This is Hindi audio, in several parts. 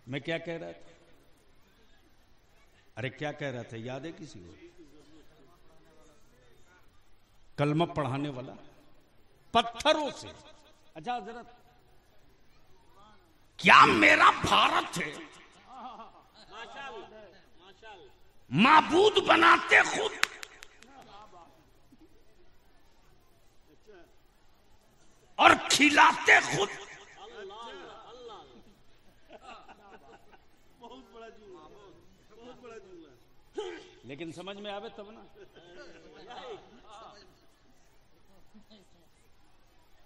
मैं क्या कह रहा था? अरे क्या कह रहा था, याद है किसी को? कलमा पढ़ाने वाला पत्थरों से। अच्छा हजरत, क्या मेरा भारत है माबूद बनाते खुद, और खिलाते खुद। लेकिन समझ में आवे तब ना,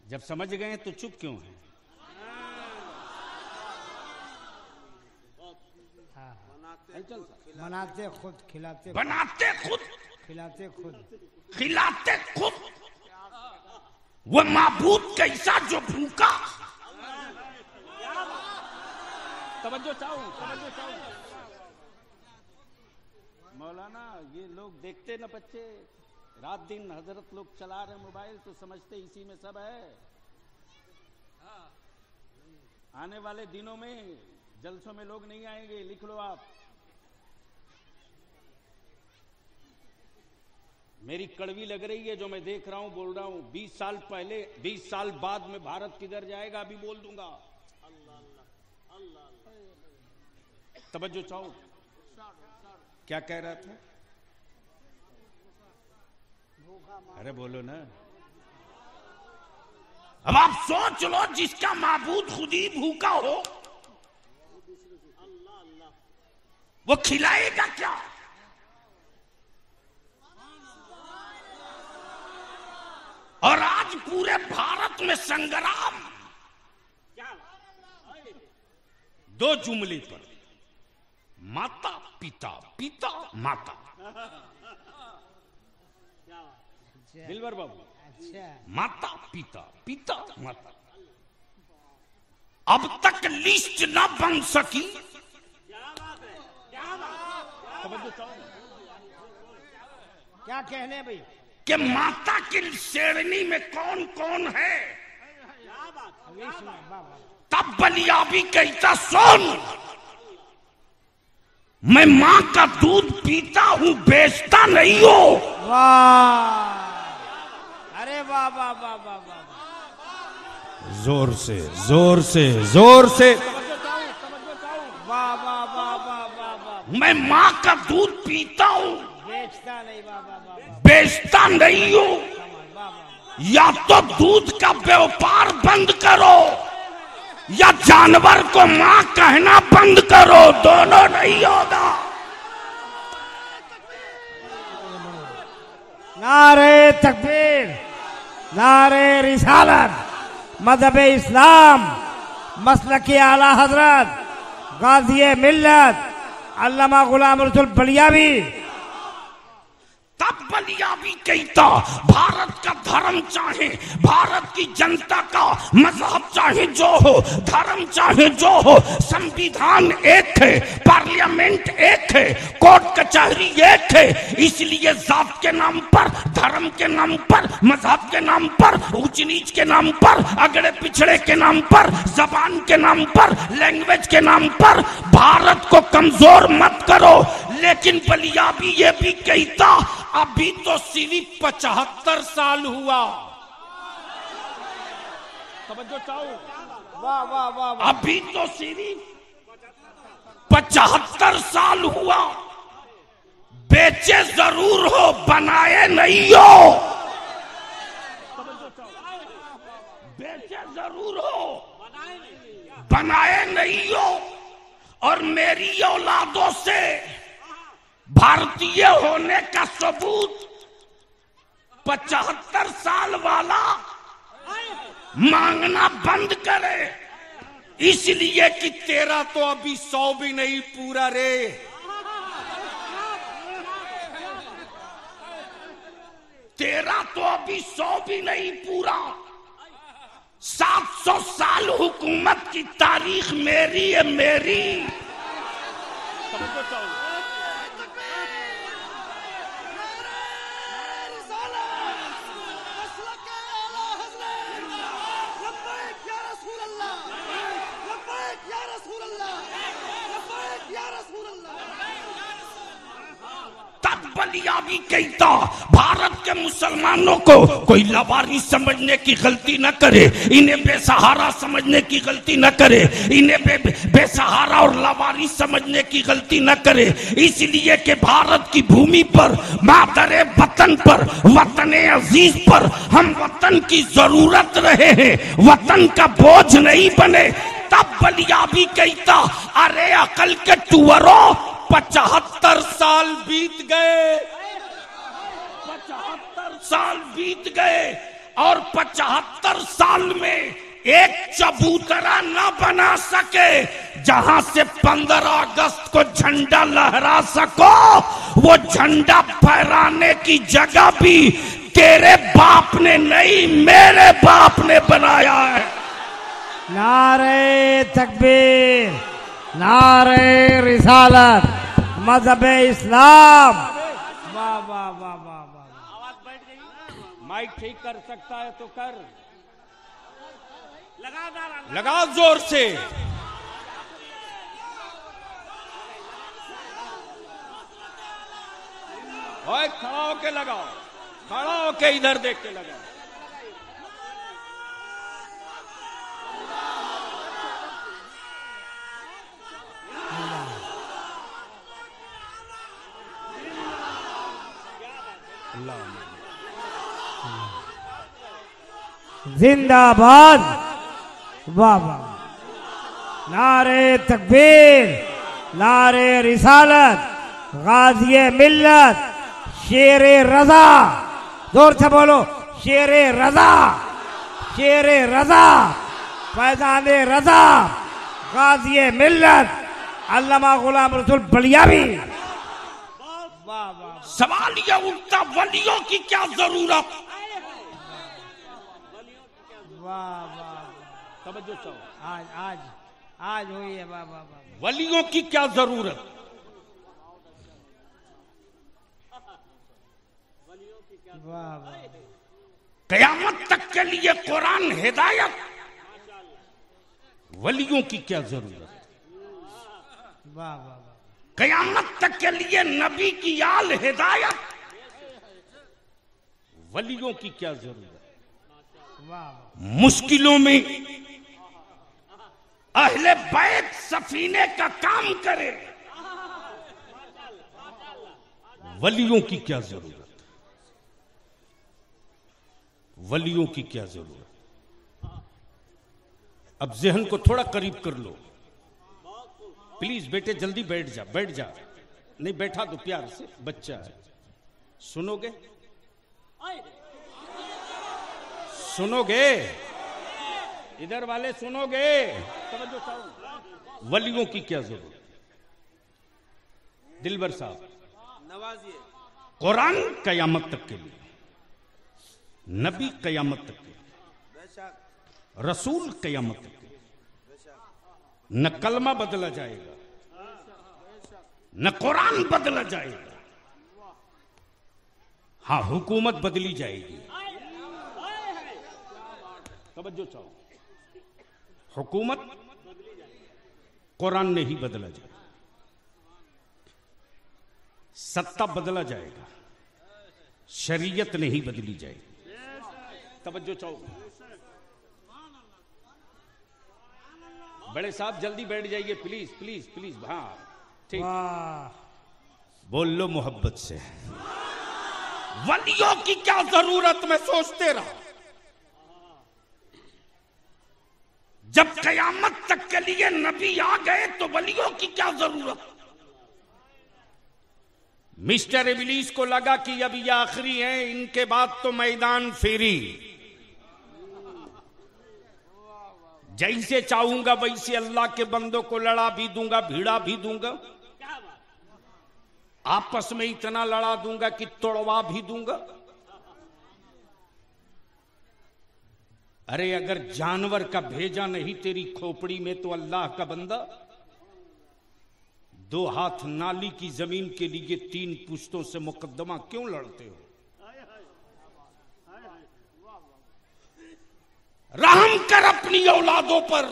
जब समझ गए तो चुप क्यों है? बनाते खुद, खिलाते, बनाते खुद, खिलाते खुद, खिलाते खुद। वो माबूद कैसा जो भूखा। तवज्जो चाहूं, तवज्जो चाहूं। मौलाना ये लोग देखते ना, बच्चे रात दिन हजरत लोग चला रहे मोबाइल तो समझते इसी में सब है। आने वाले दिनों में जलसों में लोग नहीं आएंगे, लिख लो आप। मेरी कड़वी लग रही है जो मैं देख रहा हूं, बोल रहा हूं। 20 साल पहले, 20 साल बाद में भारत किधर जाएगा अभी बोल दूंगा। तवज्जो चाहो। क्या कह रहा था? अरे बोलो ना। अब आप सोच लो, जिसका माबूद खुद ही भूखा हो वो खिलाएगा क्या? और आज पूरे भारत में संग्राम दो जुमले पर, माता पिता, पिता माता। दिलवर बाबू, अच्छा, माता पिता, पिता माता। अब तक लिस्ट ना बन सकी। क्या कहने भाई कि माता की श्रेणी में कौन कौन है। तब बलियाबी कहता, सुन, मैं मां का दूध पीता हूं, बेचता नहीं हूं। वाह, अरे वाह वाह वाह वाह वाह, जोर से, जोर से, जोर से। वाह वाह वाह वाह वाह वाह। मैं मां का दूध पीता हूं, बेचता नहीं, वाह वाह वाह, बेचता नहीं हूं। या तो दूध का व्यापार बंद करो या जानवर को मां कहना बंद करो, दोनों नहीं होगा। नारे तकबीर, नारे रिसालत, मज़हब इस्लाम, मसलक आला हजरत, गाज़ी मिल्लत अल्लामा गुलाम रसूल बलियाबी। तब बलियाबी कहता, भारत का धर्म चाहे, भारत की जनता का मजहब चाहे जो हो, धर्म चाहे जो हो, संविधान एक है, पार्लियामेंट एक है, कोर्ट कचहरी एक है। इसलिए जात के नाम पर, धर्म के नाम पर, मजहब के नाम पर, ऊंच नीच के नाम पर, अगड़े पिछड़े के नाम पर, जबान के नाम पर, लैंग्वेज के नाम पर भारत को कमजोर मत करो। लेकिन बलियाबी ये भी कहता, अभी तो सिर्फ 75 साल हुआ। तवज्जो चाहो। वाह वाह वाह वाह। अभी तो सिर्फ 75 साल हुआ। बेचे जरूर हो, बनाए नहीं हो। बेचे जरूर हो, बनाए नहीं हो। और मेरी औलादों से भारतीय होने का सबूत 75 साल वाला मांगना बंद करे। इसलिए कि तेरा तो अभी 100 भी नहीं पूरा रे। तेरा तो अभी 100 भी नहीं पूरा। 700 साल हुकूमत की तारीख मेरी है, मेरी। बलियाबी कहता भारत के मुसलमानों को कोई लवारी समझने की गलती न करे, इन्हें बेसहारा समझने की गलती न करे, इन्हें बेसहारा और लवारी समझने की गलती न करे, इसलिए कि भारत की भूमि पर, मातरे वतन पर, वतने अजीज पर हम वतन की जरूरत रहे हैं, वतन का बोझ नहीं बने। तब बलियाबी कहता अरे अकल के टुअरों 75 साल बीत गए, 75 साल बीत गए और 75 साल में एक चबूतरा न बना सके जहां से 15 अगस्त को झंडा लहरा सको। वो झंडा फहराने की जगह भी तेरे बाप ने नहीं, मेरे बाप ने बनाया है। नारे तकबीर, नारे रिसालत, मजहब इस्लाम। वाह वाह वाह वाह वाह। आवाज बैठ गई। माइक ठीक कर सकता है तो कर, लगा जोर से। ओए खड़ा होके लगाओ, खड़ा होके इधर देख के लगाओ। जिंदाबाद। वाह वाह। नारे तकबीर, नारे रिसालत, गाज़िए मिल्लत, शेरे रजा। जोर से बोलो, शेरे रजा, शेरे रजा, फैज़ाने रजा, गाज़िए मिल्लत, अल्लामा गुलाम रसूल बलियाबी। सवाल यह उठता वलियों की क्या जरूरत? वाह वाह, समझो चाहो। आज आज आज हुई है। वाह वाह वाह। वलियों की क्या जरूरत? वाह वाह। कयामत तक के लिए कुरान हिदायत, वलियों की क्या जरूरत? वाह वाह। कयामत तक के लिए नबी की आल हिदायत, वलियों की क्या जरूरत? मुश्किलों में अहले बैत सफीने का काम करे, वलियों की क्या जरूरत? वलियों की क्या जरूरत? अब जहन को थोड़ा करीब कर लो प्लीज। बेटे जल्दी बैठ जा, बैठ जा। नहीं बैठा तो प्यार से, बच्चा है। सुनोगे? सुनोगे? इधर वाले सुनोगे? समझो चाहो। वलियों की क्या जरूरत? दिलबर साहब नवाजिए। कुरान कयामत तक के लिए, नबी कयामत तक के लिए, रसूल कयामत तक के लिए। न कलमा बदला जाएगा, न कुरान बदला जाएगा। हाँ, हुकूमत बदली जाएगी। समझो चाहो, हुकूमत कुरान नहीं बदला जाएगा, सत्ता बदला जाएगा, शरीयत नहीं बदली जाएगी। तवज्जो चाहो। बड़े साहब जल्दी बैठ जाइए प्लीज प्लीज प्लीज। हाँ ठीक, बोल लो मोहब्बत से। वलियों की क्या जरूरत में सोचते रहो। जब कयामत तक के लिए नबी आ गए तो वलियों की क्या जरूरत? मिस्टर इबलीस को लगा कि अब ये आखिरी है, इनके बाद तो मैदान फेरी। जैसे चाहूंगा वैसे अल्लाह के बंदों को लड़ा भी दूंगा, भिड़ा भी दूंगा, आपस में इतना लड़ा दूंगा कि तोड़वा भी दूंगा। अरे अगर जानवर का भेजा नहीं तेरी खोपड़ी में तो अल्लाह का बंदा 2 हाथ नाली की जमीन के लिए 3 पुश्तों से मुकद्दमा क्यों लड़ते हो? रहम कर अपनी औलादों पर।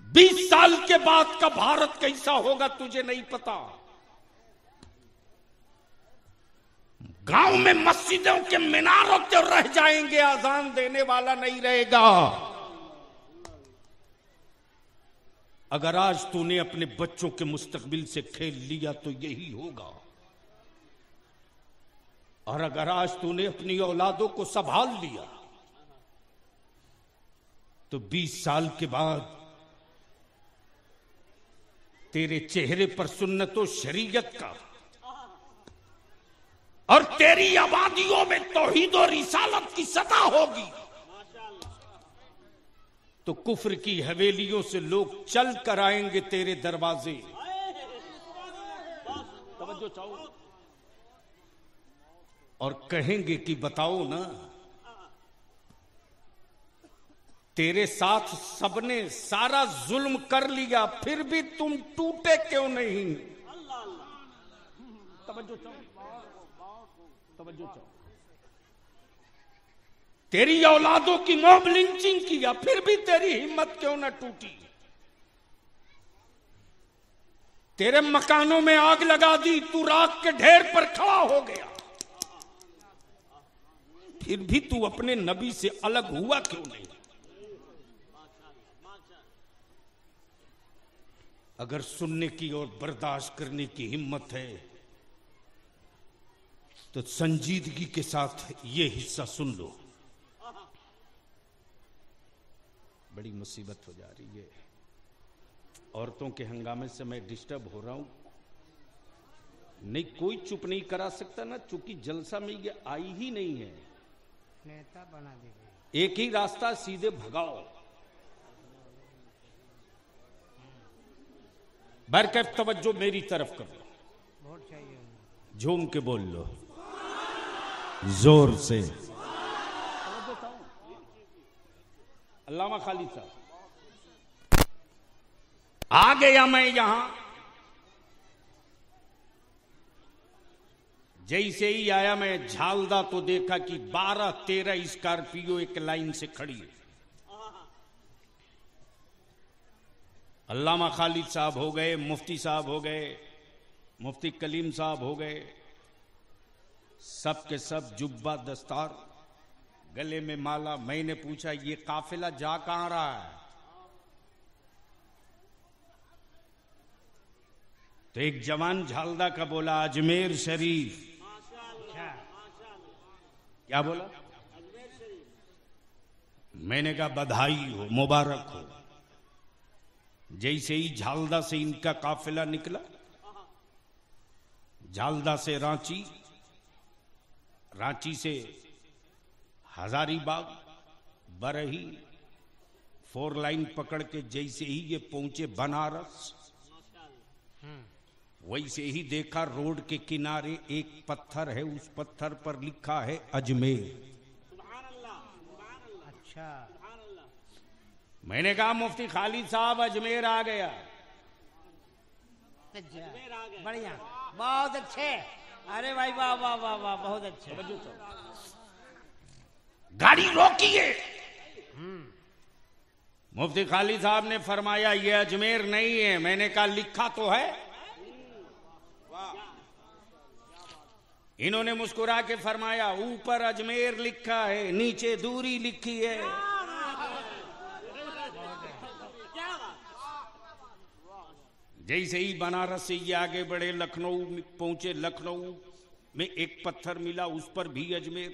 20 साल के बाद का भारत कैसा होगा तुझे नहीं पता। गांव में मस्जिदों के मीनारों तो रह जाएंगे, अजान देने वाला नहीं रहेगा। अगर आज तूने अपने बच्चों के मुस्तकबिल से खेल लिया तो यही होगा, और अगर आज तूने अपनी औलादों को संभाल लिया तो 20 साल के बाद तेरे चेहरे पर सुन्नतो शरीयत का और तेरी आबादियों में तौहीद और रिसालत की सदा होगी, तो कुफ्र की हवेलियों से लोग चल कर आएंगे तेरे दरवाजे। तवज्जो चाहो, और कहेंगे कि बताओ ना, तेरे साथ सबने सारा जुल्म कर लिया, फिर भी तुम टूटे क्यों नहीं? तवज्जो चाहो, तवज्जो चाहो। तेरी औलादों की मॉब लिंचिंग किया, फिर भी तेरी हिम्मत क्यों ना टूटी? तेरे मकानों में आग लगा दी, तू राख के ढेर पर खड़ा हो गया, फिर भी तू अपने नबी से अलग हुआ क्यों नहीं? अगर सुनने की और बर्दाश्त करने की हिम्मत है तो संजीदगी के साथ ये हिस्सा सुन लो। बड़ी मुसीबत हो जा रही है, औरतों के हंगामे से मैं डिस्टर्ब हो रहा हूं। नहीं, कोई चुप नहीं करा सकता ना, चूंकि जलसा में ये आई ही नहीं है। नेता बना देंगे। एक ही रास्ता, सीधे भगाओ। बरकत तवज्जो मेरी तरफ करो, वोट चाहिए, झूम के बोल लो, जोर से। अल्लामा खालिद साहब, आ गया मैं यहां। जैसे ही आया मैं झालदा तो देखा कि 12-13 स्कॉर्पियो एक लाइन से खड़ी है। अल्लामा खालिद साहब हो गए, मुफ्ती साहब हो गए, मुफ्ती कलीम साहब हो गए, सब के सब जुब्बा दस्तार, गले में माला। मैंने पूछा ये काफिला जा कहां रहा है? तो एक जवान झालदा का बोला अजमेर शरीफ। क्या बोला? मैंने कहा बधाई हो, मुबारक हो। जैसे ही झालदा से इनका काफिला निकला, झालदा से रांची, रांची से हजारीबाग, बरही, 4 लाइन पकड़ के जैसे ही ये पहुंचे बनारस, वैसे ही देखा रोड के किनारे एक पत्थर है, उस पत्थर पर लिखा है अजमेर। अच्छा, मैंने कहा मुफ्ती खालिद साहब अजमेर आ गया। बढ़िया, बहुत अच्छे। अरे भाई वाह वाह वाह वाह, बहुत अच्छे। गाड़ी रोकिए। मुफ्ती खालिद साहब ने फरमाया ये अजमेर नहीं है। मैंने कहा लिखा तो है। इन्होंने मुस्कुरा के फरमाया ऊपर अजमेर लिखा है, नीचे दूरी लिखी है। जैसे ही बनारस से ये आगे बढ़े, लखनऊ पहुंचे, लखनऊ में एक पत्थर मिला, उस पर भी अजमेर।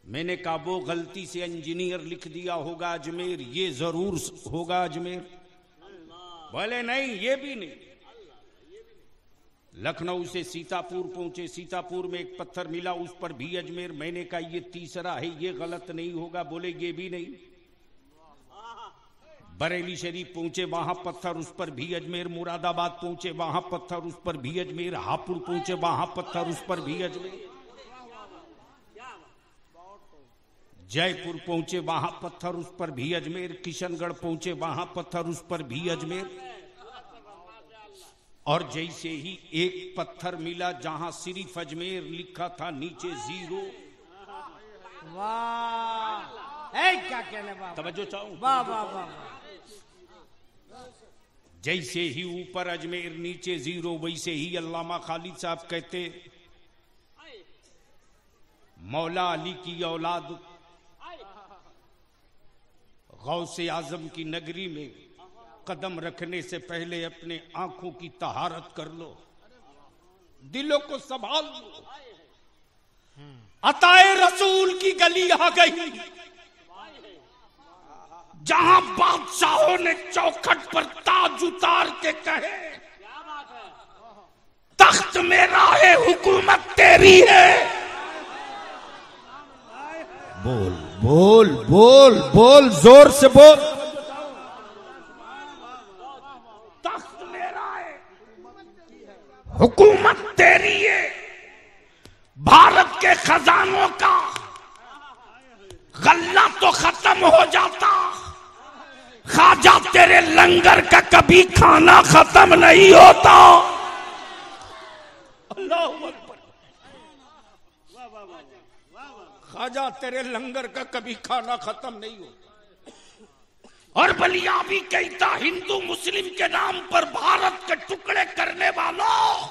मैंने कहा वो गलती से इंजीनियर लिख दिया होगा अजमेर, ये जरूर होगा अजमेर। बोले नहीं, ये भी नहीं। लखनऊ से सीतापुर पहुंचे, सीतापुर में एक पत्थर मिला, उस पर भी अजमेर। मैंने कहा ये तीसरा है, ये गलत नहीं होगा। बोले ये भी नहीं। बरेली शरीफ पहुंचे, वहां पत्थर, उस पर भी अजमेर। मुरादाबाद पहुंचे, वहां पत्थर, उस पर भी अजमेर। हापुड़ पहुंचे, वहां पत्थर, उस पर भी अजमेर। जयपुर पहुंचे, वहां पत्थर, उस पर भी अजमेर। किशनगढ़ पहुंचे, वहां पत्थर, उस पर भी अजमेर। और जैसे ही एक पत्थर मिला जहां सिर्फ अजमेर लिखा था, नीचे 0। वाह, क्या कहने वाह, तवज्जो चाहूं। वाह वाह वाह। जैसे ही ऊपर अजमेर नीचे 0, वैसे ही अल्लामा खालिद साहब कहते मौला अली की औलाद गौसे आजम की नगरी में कदम रखने से पहले अपने आंखों की तहारत कर लो, दिलों को संभाल लो। अताए रसूल की गली आ गई, जहां बादशाहों ने चौखट पर ताज उतार के कहे तख्त मेरा है, हुकूमत तेरी है। बोल बोल बोल बोल, जोर से बोल। तख्त मेरा है, हुकूमत तेरी है। भारत के खजानों का गल्ला तो खत्म हो जाता, खाजा तेरे लंगर का कभी खाना खत्म नहीं होता। अल्लाहू अकबर। खाजा तेरे लंगर का कभी खाना खत्म नहीं होता। और बलियाबी कहता, हिंदू मुस्लिम के नाम पर भारत के टुकड़े करने वालों,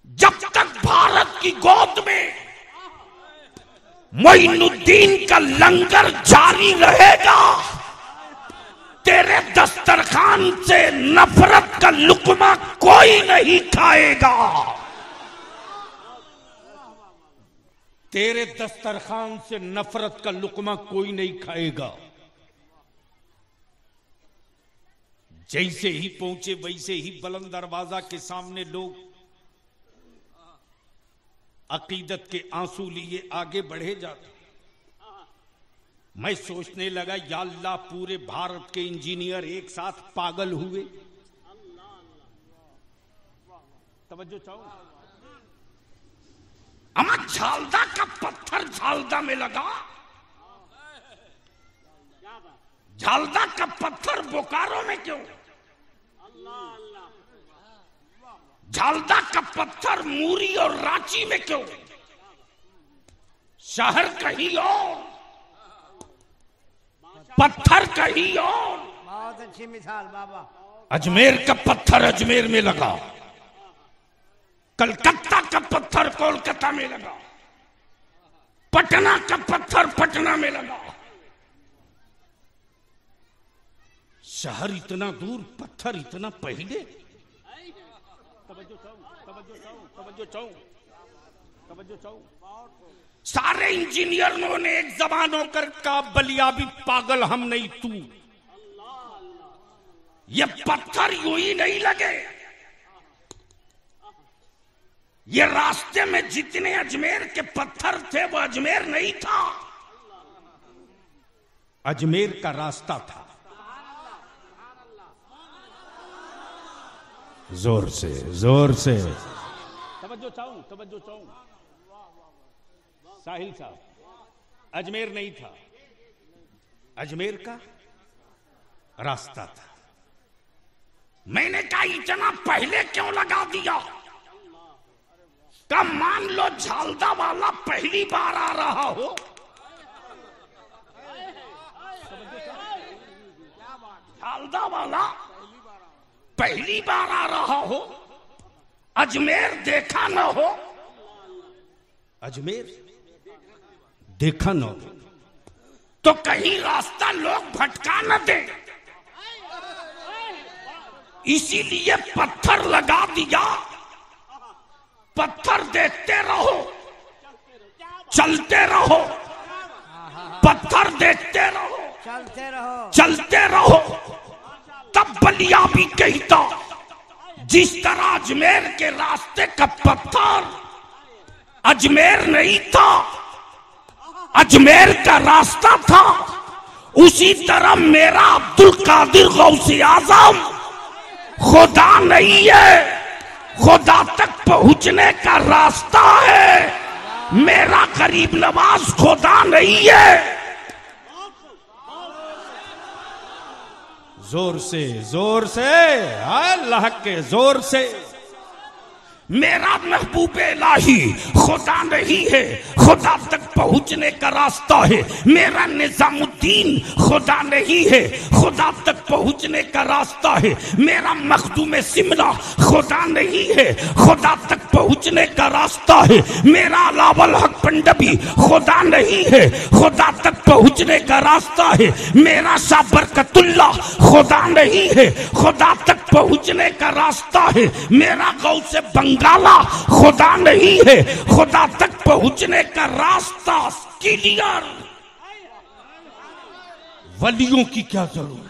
जब तक भारत की गोद में मोइनुद्दीन का लंगर जारी रहेगा, तेरे दस्तरखान से नफरत का लुकमा कोई नहीं खाएगा। तेरे दस्तरखान से नफरत का लुकमा कोई नहीं खाएगा। जैसे ही पहुंचे वैसे ही बुलंद दरवाजा के सामने लोग अकीदत के आंसू लिए आगे बढ़े जाते। मैं सोचने लगा, या अल्लाह, पूरे भारत के इंजीनियर एक साथ पागल हुए। तवज्जो चाहो। अमा झालदा का पत्थर झालदा में लगा, झालदा का पत्थर बोकारो में क्यों? झालदा का पत्थर मूरी और रांची में क्यों? शहर कहीं और, पत्थर कहीं और। बहुत अच्छी मिसाल बाबा। अजमेर का पत्थर अजमेर में लगा, कलकत्ता का पत्थर कोलकाता में लगा, पटना का पत्थर पटना में लगा। शहर इतना दूर, पत्थर इतना पहले। सारे इंजीनियरों ने एक जबान होकर कहा, बलियाबी पागल हम नहीं तू। ये पत्थर यूं ही नहीं लगे, ये रास्ते में जितने अजमेर के पत्थर थे वो अजमेर नहीं था, अजमेर का रास्ता था। जोर से जोर से। तवज्जो चाहूं साहिल साहब, अजमेर नहीं था, अजमेर का रास्ता था। मैंने कहा इतना पहले क्यों लगा दिया? का मान लो झालदा वाला पहली बार आ रहा हो, झालदा वाला पहली बार आ रहा हो, अजमेर देखा न हो, अजमेर देखा न हो, तो कहीं रास्ता लोग भटका न दे, इसीलिए पत्थर लगा दिया। पत्थर देखते रहो, चलते रहो, पत्थर देखते रहो, चलते रहो। तब बलियाबी कहता, जिस तरह अजमेर के रास्ते का पत्थर अजमेर नहीं था, अजमेर का रास्ता था, उसी तरह मेरा अब्दुल कादिर गौसे आजम खुदा नहीं है, खुदा तक पहुंचने का रास्ता है। मेरा गरीब नवाज खुदा नहीं है। जोर से अल्लाह के जोर से। मेरा महबूब इलाही खुदा नहीं है, खुदा तक पहुंचने का रास्ता है। मेरा निजामुद्दीन खुदा नहीं है, खुदा तक पहुंचने का रास्ता है। मेरा मखदूम सिमला खुदा नहीं है, खुदा तक पहुंचने का रास्ता है। मेरा अलावल हक पंडबी खुदा नहीं है, खुदा तक पहुंचने का रास्ता है। मेरा शाह बरकतुल्ला खुदा नहीं है, खुदा तक पहुंचने का रास्ता है। मेरा गौसे बंगाला खुदा नहीं है, खुदा तक पहुंचने का रास्ता क्लियर। वलियों की क्या जरूरत।